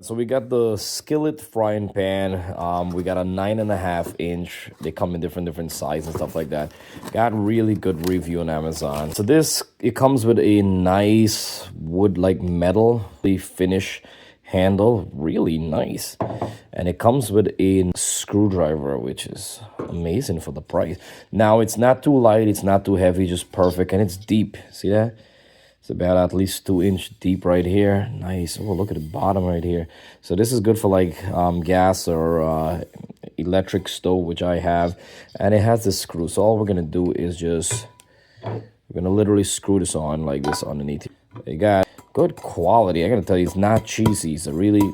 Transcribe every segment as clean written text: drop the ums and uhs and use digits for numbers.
So we got the Skillet frying pan. We got a 9.5 inch. They come in different sizes and stuff like that. Got really good review on Amazon. So this, it comes with a nice wood like metal finish handle, really nice. And it comes with a screwdriver, which is amazing for the price. Now it's not too light, it's not too heavy, just perfect, and it's deep. See that? It's about at least 2 inch deep right here. Nice. Oh, look at the bottom right here. So this is good for like gas or electric stove, which I have. And it has this screw. So all we're going to do is just, we're going to literally screw this on like this underneath. You got good quality. I got to tell you, it's not cheesy. It's a really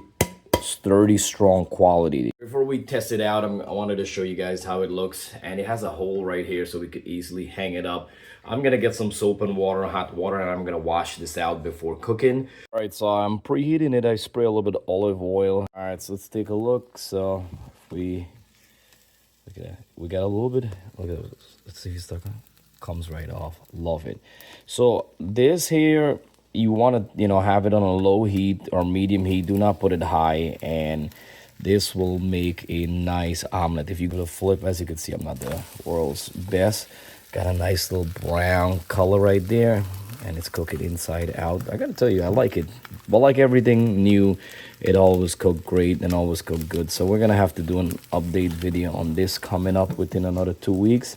sturdy, strong quality. Before we test it out, I wanted to show you guys how it looks. And it has a hole right here so we could easily hang it up. I'm gonna get some soap and water, hot water, and I'm gonna wash this out before cooking. All right, so I'm preheating it. I spray a little bit of olive oil. All right, so let's take a look. So we look at that. We got a little bit. Look at this. Let's see if it's stuck on. Comes right off. Love it. So this here, you want to have it on a low heat or medium heat. Do not put it high, and this will make a nice omelet. If you go to flip, as you can see, I'm not the world's best. Got a nice little brown color right there, and it's cooking inside out. I gotta tell you, I like it. But like everything new, it always cooked great and always cooked good. So we're gonna have to do an update video on this coming up within another 2 weeks.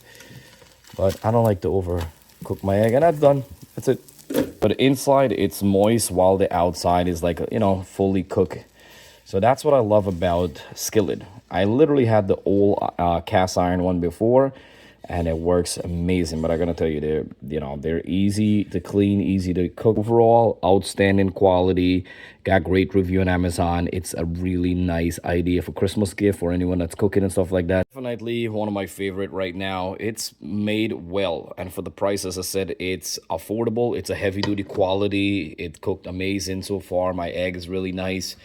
But I don't like to overcook my egg, and that's done. That's it. But inside, it's moist while the outside is like, fully cooked. So that's what I love about Skillet. I literally had the old cast iron one before, and it works amazing. But I gotta tell you, they're easy to clean, easy to cook. Overall, outstanding quality. Got great review on Amazon. It's a really nice idea for Christmas gift for anyone that's cooking and stuff like that. Definitely one of my favorite right now. It's made well, and for the price, as I said, it's affordable. It's a heavy duty quality. It cooked amazing so far. My egg is really nice.